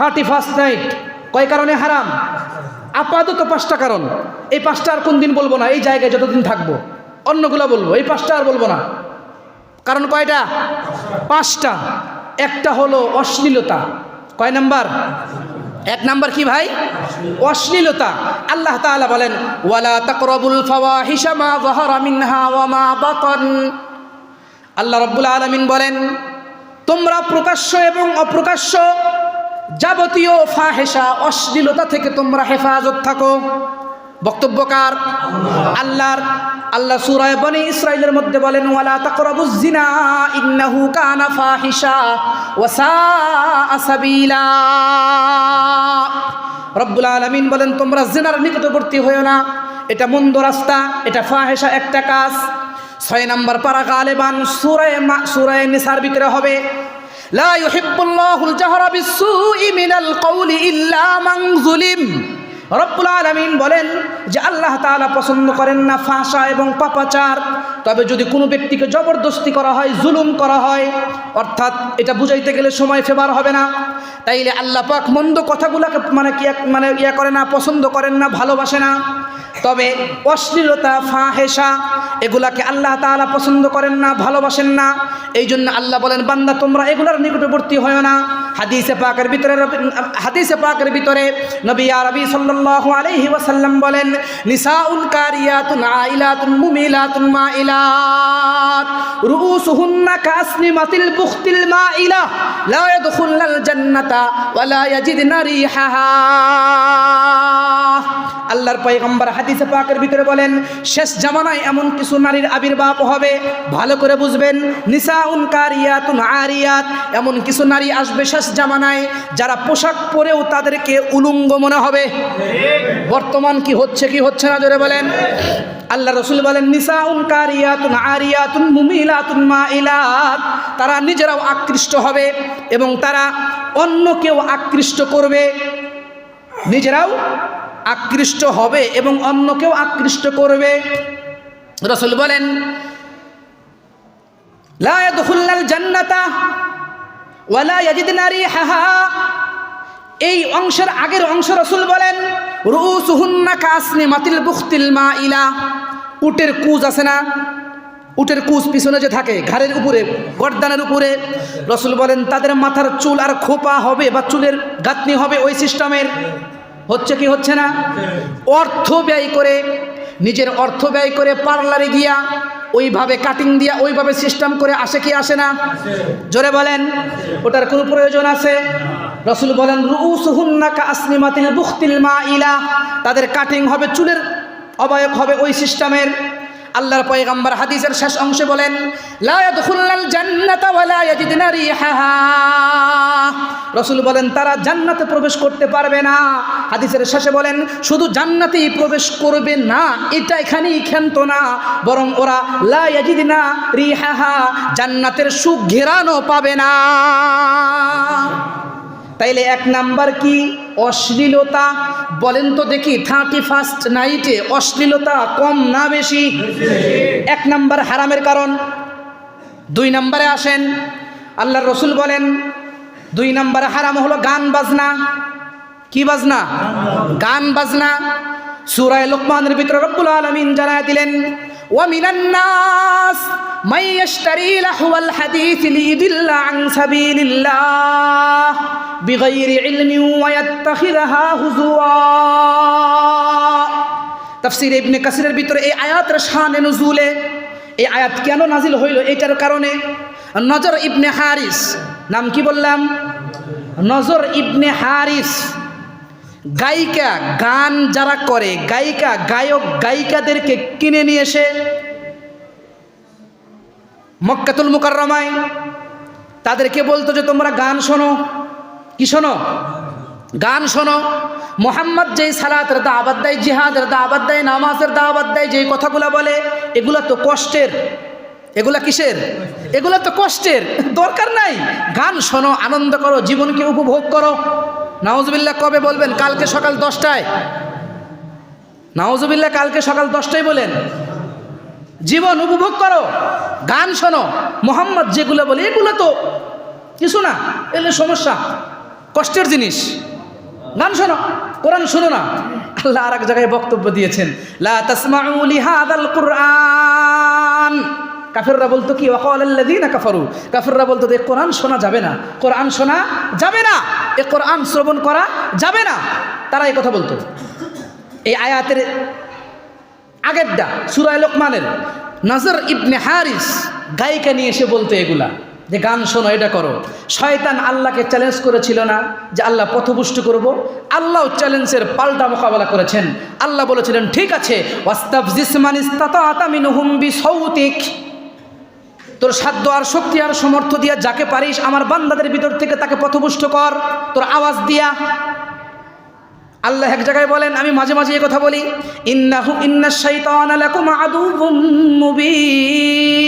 31st night কয় কারণে হারাম? আপাতত 5টা কারণ। এই 5টা আর কোন দিন বলবো না, এই জায়গায় যতদিন থাকবো অন্যগুলো বলবো, এই 5টা আর বলবো না। কারণ কয়টা? 5টা। একটা হলো অশ্লীলতা। কয় নাম্বার? 1 নাম্বার কি ভাই? অশ্লীলতা। আল্লাহ তাআলা বলেন ওয়ালা তাকরাবুল ফাওয়াহিশা মা যাহারা মিনহা ওয়া মা বাতান। আল্লাহ রাব্বুল আলামিন বলেন তোমরা প্রকাশ্য এবং অপ্রকাশ্য যাবতীয় ফাহিশা অশ্লীলতা থেকে তোমরা হেফাজত থাকো। বক্তব্যকার আল্লাহর। আল্লাহ সূরা বনী ইসরাঈলের মধ্যে বলেন ওয়ালা তাকরাবুজ জিনা ইন্নাহু কানা ফাহিশা ওয়া সাআ সাবিলা। রব্বুল আলামিন বলেন তোমরা জিনার নিকটবর্তী হয়ো না, এটা মন্দ রাস্তা, এটা ফাহিশা একটা কাজ। 6 নম্বর পারা গালিবান সূরা নিসার ভিতরে হবে লা ইউহিব্বুল্লাহুল জাহরা বিসসুই মিনাল কওলি ইল্লা মান যুলিম। রব্বুল আলামিন বলেন যে আল্লাহ তাআলা পছন্দ করেন না ফাহশা এবং পাপাচার, তবে যদি কোনো ব্যক্তিকে জবরদস্তি করা হয়, জুলুম করা হয়, অর্থাৎ এটা বুঝাইতে গেলে সময় ফেভার হবে না, তাইলে আল্লাহ পাক মন্দ কথাগুলোকে ইয়া করে না, পছন্দ করেন না, ভালোবাসে না। তবে অশ্লীলতা ফাহেসা এগুলাকে আল্লাহ তাআলা পছন্দ করেন না, ভালোবাসেন না। এই জন্য আল্লাহ বলেন বান্দা তোমরা এগুলার নিকটবর্তী হয় না। হাদিসে পাকের ভিতরে নবী আরবি সাল্লাল্লাহু আলাইহি ওয়াসাল্লাম বলেন নিসাউল কারিয়াতুন আইলাতুন মুমিলাতুন মাইলাত রুউসুহুন্না কাসনিমাতিল বুখতিল মাইলা লা ইয়াদখুলুল জান্নাতা ওয়া লা ইয়াজিদনা রিহাহা। আল্লাহর পয়গম্বর হাদিসে পাকের ভিতরে বলেন শেষ জামানায় এমন কিছু নারীর আবির্ভাব হবে, ভালো করে বুঝবেন, নিসাউন কারিয়াতুন আরিয়াত, এমন কিছু নারী আসবে শেষ জামানায় যারা পোশাক পরেও তাদেরকে উলঙ্গ মনে হবে। বর্তমান কি হচ্ছে কি হচ্ছে না জোরে বলেন। আল্লাহ রাসূল বলেন নিসাউন কারিয়াতুন আরিয়াতুন মুমিলাতুন মাইলাত, তারা নিজেরাও আকৃষ্ট হবে এবং তারা অন্যকেও আকৃষ্ট করবে। নিজেরাও আকৃষ্ট হবে এবং অন্যকেও আকৃষ্ট করবে। রাসূল বলেন লা ইয়াদখুলুল জান্নাতা ওয়া লা ইয়াজিদনা রিহাহা। এই অংশের আগের অংশ রাসূল বলেন রুউসুহুন্না কাসনিমাতিল বুখতিল মাইলা। উটের কুজ আছে না, উটের কুজ পিছনে যে থাকে ঘাড়ের উপরে, গর্দানের উপরে, রাসূল বলেন তাদের মাথার চুল আর খোপা হবে বা চুলের গাঁথনি হবে ওই সিস্টেমের। হচ্ছে কি হচ্ছে না? অর্থ ব্যয় করে, নিজের অর্থ ব্যয় করে পার্লারে গিয়া ওইভাবে কাটিং দিয়া ওইভাবে সিস্টেম করে আসে কি আসে না? জোরে বলেন। ওটার কোনো প্রয়োজন আছে? রাসূল বলেন রুউসুহুন্না কাসনিমাতিল বুখতিল মাইলা, তাদের কাটিং হবে, চুলের অবয়ব হবে ওই সিস্টেমের। আল্লাহর পয়গম্বর হাদিসের শেষ অংশে বলেন লা ইয়াদখুলুল জান্নাতা ওয়া লা ইয়াজিদনা রিহাহা। রাসূল বলেন তারা জান্নাতে প্রবেশ করতে পারবে না। হাদিসের শেষে বলেন শুধু জান্নাতেই প্রবেশ করবে না, এটা এখানেই ক্ষান্ত না, বরং ওরা লা ইয়াজিদনা রিহাহা, জান্নাতের সুঘ্রাণও পাবে না। তাইলে 1 নাম্বার কি? অশ্লীলতা। বলেন তো দেখি 31st নাইটে অশ্লীলতা কম না বেশি? 1 নাম্বার হারামের কারণ। 2 নাম্বারে আসেন, আল্লাহর রাসূল বলেন 2 নাম্বারে হারাম হলো গান বাজনা। কি বাজনা? গান বাজনা। সূরা লুকমানের ভিতরে রব্বুল আলামিন জানায় দিলেন ওয়া মিনান নাস মান ইয়াশতারি লাহওয়াল হাদিস লিয়ুদিল্লা আন সাবিলিল্লাহ বিগাইরি ইলমিন ওয়া ইয়াত্তাখিযহা হুজুয়া। তাফসীর ইবনে কাসিরের ভিতরে এই আয়াতের শানে নুজুলে, এই আয়াত কেন নাজিল হইল এটার কারণে নজর ইবনে হারিস, নাম কি বললাম? নজর ইবনে হারিস, গায়িকা, গান যারা করে, গায়িকা, গায়ক, গায়িকাদেরকে কিনে নিয়ে এসে মক্কাতুল মুকাররমায় তাদেরকে বলতো যে তোমরা গান শোনো। কি শোনো? গান শোনো। মোহাম্মদ যেই সালাতের দাওয়াত দেয়, জিহাদের দাওয়াত দেয়, নামাজের দাওয়াত দেয়, যেই কথাগুলো বলে এগুলা তো কষ্টের। এগুলা কিসের? এগুলা তো কষ্টের, দরকার নাই। গান শোনো, আনন্দ করো, জীবনকে উপভোগ করো। নাউজুবিল্লাহ কবে বলবেন? কালকে সকাল 10টায়। নাউজুবিল্লাহ কালকে সকাল 10টায় বলেন। জীবন উপভোগ করো, গান শোনো। মোহাম্মদ যেগুলো বলে এগুলো তো কিছু না, এগুলো সমস্যা। কষ্টের জিনিস। গান শোনো, কোরআন শোনো না। আল্লাহ আর এক জায়গায় বক্তব্য দিয়েছেন, লা তাসমাউ লিহাযাল কুরআন। কাফেররা বলতো কি, ওয়াকালাল্লাযীনা কাফারু, কাফেররা বলতো যে কোরআন শোনা যাবে না, কোরআন শোনা যাবে না, এ কোরআন শ্রবণ করা যাবে না। তারা এই কথা বলতো। এই আয়াতের আগেরটা সূরা লোকমানের নজর ইবনে হারিস গায়িকা নিয়ে এসে বলতো এগুলা, যে গান শোনো, এটা করো। শয়তান আল্লাহকে চ্যালেঞ্জ করেছিল না যে আল্লাহ পথভ্রষ্ট করব? আল্লাহ চ্যালেঞ্জের পাল্টা মোকাবেলা করেছেন। আল্লাহ বলেছিলেন, ঠিক আছে, ওয়াস্তাফজিস মান ইসতাতা'তা মিনহুম বিসাউতিক, তোর সাধ্য আর শক্তি আর সমর্থ দিয়া যাকে পারিস আমার বান্দাদের ভিতর থেকে তাকে পথভ্রষ্ট কর, তোর আওয়াজ দিয়া। আল্লাহ এক জায়গায় বলেন, আমি মাঝে মাঝে এই কথা বলি, ইন্নাশ শাইতানা লাকুম আদুউম মুবিন।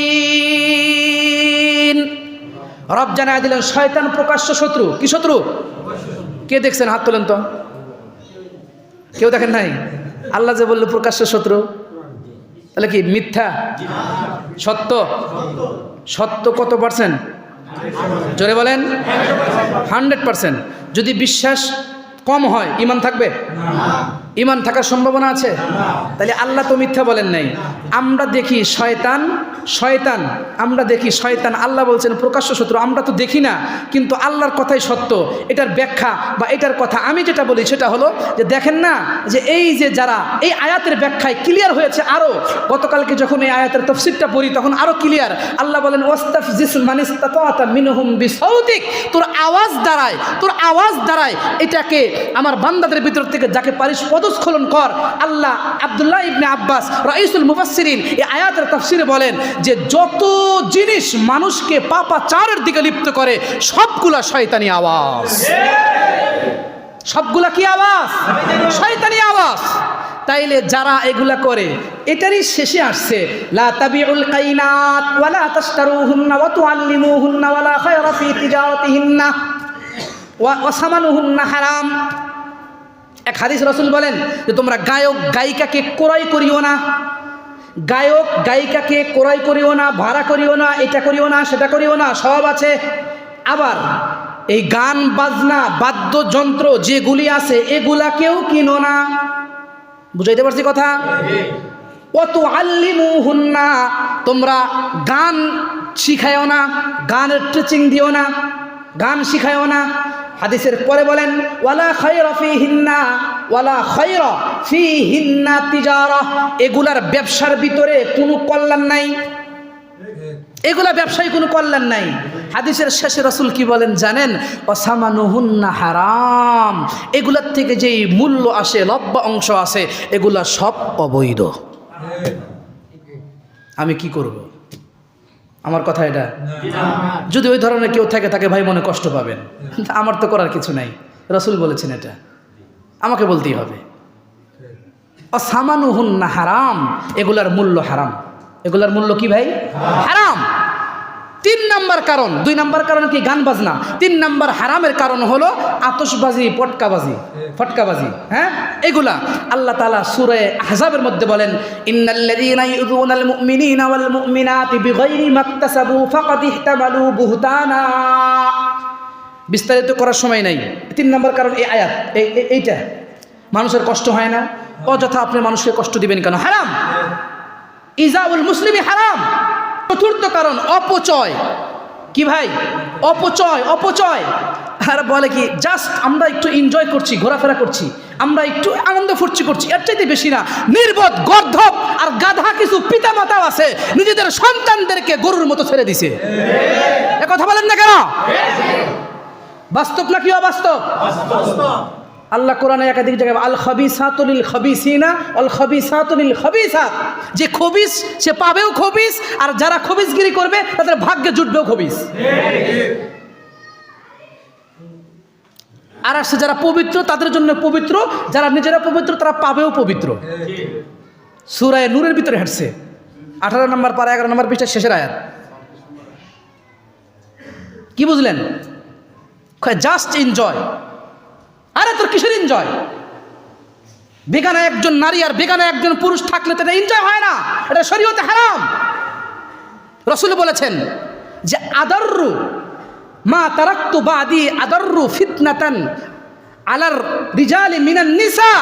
রব জানায় দিলেন শয়তান প্রকাশ্য শত্রু। কি শত্রু? কে দেখছেন? হাত তোলেন তো। কেউ দেখেন নাই? আল্লাহ যে বলল প্রকাশ্য শত্রু, তাহলে কি মিথ্যা? সত্য? সত্য কত পার্সেন্ট? জোরে বলেন। 100%। যদি বিশ্বাস কম হয় ঈমান থাকবে? ঈমান থাকার সম্ভাবনা আছে? তাহলে আল্লাহ তো মিথ্যা বলেন নাই। আমরা দেখি শয়তান আমরা দেখি শয়তান, আল্লাহ বলছেন প্রকাশ্য শত্রু। আমরা তো দেখি না, কিন্তু আল্লাহর কথাই সত্য। এটার ব্যাখ্যা বা এটার কথা আমি যেটা বলি সেটা হলো যে দেখেন না, যে এই যে যারা এই আয়াতের ব্যাখ্যায় ক্লিয়ার হয়েছে। আরও গতকালকে যখন এই আয়াতের তাফসীরটা পড়ি তখন আরও ক্লিয়ার। আল্লাহ বলেন, ওয়াস্তাফজিস মান ইসতাতা'তা মিনহুম বিসাউতিক, তোর আওয়াজ দ্বারায় এটাকে আমার বান্দাদের ভিতর থেকে যাকে পারিস পদস্খলন কর। আল্লাহ আব্দুল্লাহ ইবনে আব্বাস রাইসুল মুফাসসিরিন এই আয়াতের তাফসীরে বলেন যে যত জিনিস মানুষকে পাপাচারের দিকে লিপ্ত করে সবগুলা শয়তানি আওয়াজ। সবগুলা কি আওয়াজ? শয়তানি আওয়াজ। তাইলে যারা এগুলা করে এটারই শেষে আসছে, লা তাবিউল কাইনাত ওয়ালা তাশতারুহুন্না ওয়া তুআল্লিমুহুন্না ওয়ালা খায়রা ফি তিজারাতিহিন্না ওয়া সামানুহুন্না হারাম। এক হাদিস রাসূল বলেন যে তোমরা গায়ক গায়িকাকে ক্রয় করিও না, গায়ক গায়িকাকে ক্রয় করিও না, ভাড়া করিও না, এটা করিও না, সেটা করিও না, সব আছে। আবার এই গান বাজনা বাদ্যযন্ত্র যেগুলি আছে এগুলাকেও কিনো না। বুঝাইতে পারছি কথা? ওয়া তুআল্লিমুহুন্না, তোমরা গান শিখায়ও না, গানের টিচিং দিও না, গান শিখায়ও না। হাদিসের পরে বলেন, ওয়ালা খায়রা ফিহিন্না ওয়ালা খায়রা ফিহিন্না তিজারা, এগুলার ব্যবসার ভিতরে কোনো কল্যাণ নাই, এগুলা ব্যবসায়ী কোনো কল্যাণ নাই। হাদিসের শেষে রাসূল কি বলেন জানেন? ওয়াসামানুহুন্না হারাম, এগুলার থেকে যেই মূল্য আসে, লব্বা অংশ আসে, এগুলা সব অবৈধ। আমি কি করব? আমার কথা এটা। যদি ওই ধরনের কেউ থাকে তাকে ভাই মনে কষ্ট পাবেন, আমার তো করার কিছু নাই। রাসূল বলেছেন এটা আমাকে বলতেই হবে। ওয়াসামানুহুন্না হারাম, এগুলার মূল্য হারাম। এগুলার মূল্য কি ভাই? হারাম। 3 নাম্বার কারণ, 2 নাম্বার কারণ কি? গান বাজনা। 3 নাম্বার হারামের কারণ হলো আতশবাজি, ফটকাবাজি। হ্যাঁ, এগুলা আল্লাহ তাআলা সূরা আহজাবের মধ্যে বলেন, ইন্নাল্লাযীনা ইউযুনাল মুমিনিনা ওয়াল মুমিনাতি বিগাইরি মাকতাসাবু ফাকাদ ইহতামালু বুহতানা। বিস্তারিত করার সময় নাই। 3 নাম্বার কারণ এই আয়াত, এইটা মানুষের কষ্ট হয় না, অযথা আপনি মানুষকে কষ্ট দিবেন কেন? হারাম। ইজাউল মুসলিমি হারাম। 4র্থ কারণ অপচয়। কি ভাই? অপচয়। আর বলে কি, জাস্ট আমরা একটু এনজয় করছি, ঘোরাফেরা করছি, আমরা একটু আনন্দ ফুর্তি করছি, এর চাইতে বেশি না। নির্বোধ, গর্ধব আর গাধা কিছু পিতামাতাও আছে নিজেদের সন্তানদেরকে গরুর মতো ছেড়ে দিছে। এ কথা বলেন না কেন? বাস্তব নাকি অবাস্তব? আল্লাহ কোরআনে একাধিক জায়গায় আল খাবিসাতু লিল খাবিসিনা ওয়াল খাবিসাতু লিল খাবিসাত, যে খবিস সে পাবেও খবিস, আর যারা খবিসগিরি করবে তাদের ভাগ্যে জুটবেও খবিস। আর আসছে যারা পবিত্র তাদের জন্য পবিত্র, যারা নিজেরা পবিত্র তারা পাবেও পবিত্র। সূরা নূরের ভিতরে হাঁটছে 18 নম্বর পারা 11 নম্বর পৃষ্ঠার শেষের আয়াত। কি বুঝলেন? Just enjoy. আরে তোর কিসের এনজয়? বেগানা একজন নারী আর বেগানা একজন পুরুষ থাকলে তো এটা এনজয় হয় না, এটা শরীয়তে হারাম। রাসূল বলেছেন যে আদাররু মা তারাক্তু বাদি আদাররু ফিতনাতান আলার রিজালি মিনান নিসা,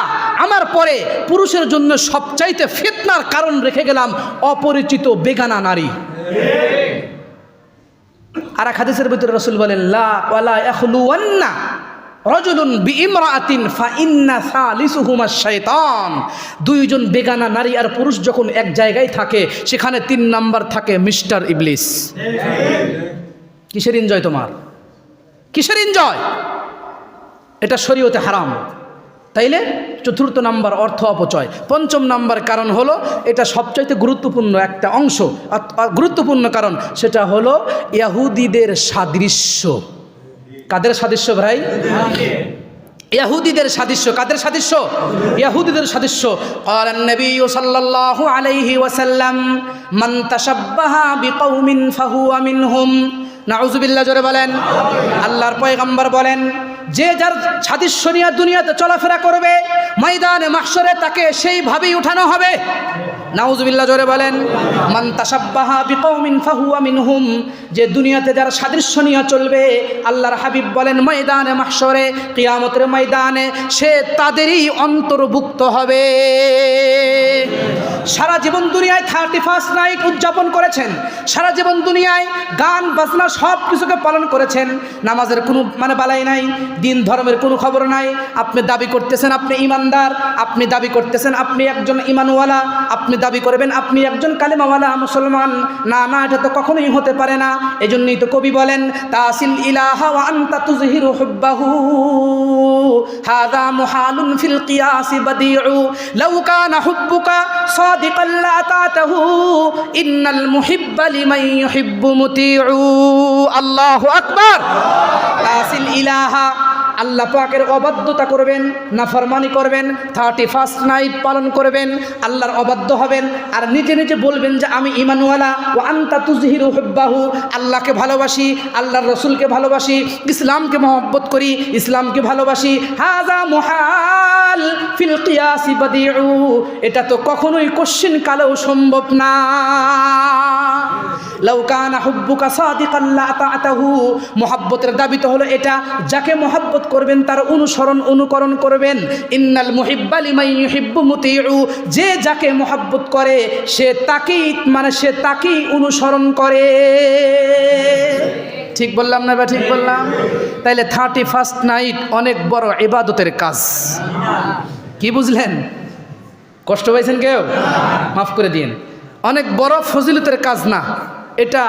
আমার পরে পুরুষের জন্য সবচাইতে ফিতনার কারণ রেখে গেলাম অপরিচিত বেগানা নারী। আর এক হাদিসের ভিতরে রাসূল বলেন লা ওয়ালা ইয়াখলুওয়ান্না রাজুলুন বিইমরাআতিন ফাইন্না সালিসুহুমা শাইতান, দুইজন বেগানা নারী আর পুরুষ যখন এক জায়গায় থাকে সেখানে 3 নাম্বার থাকে মিস্টার ইবলিস। কিসের এনজয় তোমার? কিসের এনজয়? এটা শরীয়তে হারাম। তাইলে 4র্থ নাম্বার অর্থ অপচয়। 5ম নাম্বার কারণ হলো এটা সবচাইতে গুরুত্বপূর্ণ একটা অংশ, গুরুত্বপূর্ণ কারণ সেটা হলো ইহুদিদের সাদৃশ্য। কাদের সাদৃশ্য ভাই? ইহুদিদের সাদৃশ্য। কাদের সাদৃশ্য? ইহুদিদের সাদৃশ্য। ক্বালান নবী সাল্লাল্লাহু আলাইহি ওয়াসাল্লাম মান তাশাব্বাহা বিকওমিন ফাহুয়া মিনহুম। নাউযুবিল্লাহ, জোরে বলেন। আল্লাহর পয়গম্বর বলেন যে যার সাদৃশ্য নিয়ে দুনিয়াতে চলাফেরা করবে ময়দানে মাহশরে তাকে সেইভাবেই উঠানো হবে। নাউযুবিল্লাহ, জোরে বলেন। মান তাশাব্বাহা বিকওমিন ফাহুয়া মিনহুম, যে দুনিয়াতে যার সাদৃশ্য নিয়ে চলবে আল্লাহর হাবিব বলেন ময়দানে মাহশরে কিয়ামতের ময়দানে সে তাদেরই অন্তর্ভুক্ত হবে। সারা জীবন দুনিয়ায় 31st নাইট উদযাপন করেছেন, সারা জীবন দুনিয়ায় গান বাজনা সব কিছুকে পালন করেছেন, নামাজের কোনো বালাই নাই, দিন ধর্মের কোনো খবর নাই। আপনি দাবি করতেছেন আপনি ইমানদার, আপনি দাবি করতেছেন আপনি একজন ইমানওয়ালা, আপনি দাবি করবেন আপনি একজন কালেমাওয়ালা মুসলমান। না না, এটা তো কখনোই হতে পারে না। এজন্যই তো কবি বলেন তাসিল ইলাহা ওয়া আনতা তুযহিরু হুব্বাহু হাযা মুহালুন ফিল কিয়াসি বাদিউ লাউ কানা হুব্বুকা সাদিকাল লা তাতাহু ইন্নাল মুহিব্বা লিমান ইউহিব্বু মুতিউ। আল্লাহু আকবার। তাসিল ইলাহা, আল্লাহ পাকের অবাধ্যতা করবেন, নাফরমানি করবেন, 31st নাইট পালন করবেন, আল্লাহর অবাধ্য হবেন, আর নিজে নিজে বলবেন যে আমি ঈমানওয়ালা। ওয়া আনতা তুযহিরু হুব্বাহু, আল্লাহকে ভালোবাসি, আল্লাহর রাসূলকে ভালোবাসি, ইসলামকে মহব্বত করি, ইসলামকে ভালোবাসি। হাযা মুহাল ফিল কিয়াসি বাদিউ, এটা তো কখনোই কোশ্চিন কালেও সম্ভব না। লাউ কানা হুব্বুকা সাদিকান লা তাতাহু, মহব্বতের দাবি তো হলো এটা, যাকে মহব্বত করবেন তার অনুকরণ করবেন। ইন্নাল মুহিব্বা লিমান ইউহিব্বু মুতিউ, যে যাকে মহব্বত করে সে তাকেই অনুসরণ করে। ঠিক বললাম না? ঠিক বললাম। তাইলে 31st নাইট অনেক বড় ইবাদতের কাজ। কি বুঝলেন? কষ্ট পাইছেন কেউ? মাফ করে দিন। অনেক বড় ফজিলতের কাজ না, এটা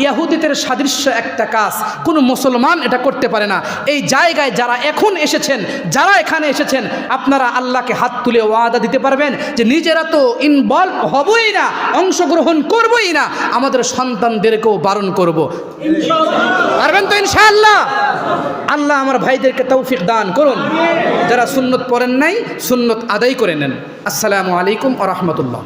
ইহুদিদের সাদৃশ্য একটা কাজ, কোনো মুসলমান এটা করতে পারে না। এই জায়গায় যারা এখন এসেছেন, যারা এখানে এসেছেন, আপনারা আল্লাহকে হাত তুলে ওয়াদা দিতে পারবেন যে নিজেরা তো ইনভলভ হবই না, অংশগ্রহণ করবই না, আমাদের সন্তানদেরকেও বারণ করব। পারবেন তো ইনশাআল্লাহ? আল্লাহ আমার ভাইদেরকে তৌফিক দান করুন। যারা সুন্নত পড়েন নাই সুন্নত আদায় করে নেন। আসসালামু আলাইকুম ওয়া রাহমাতুল্লাহ।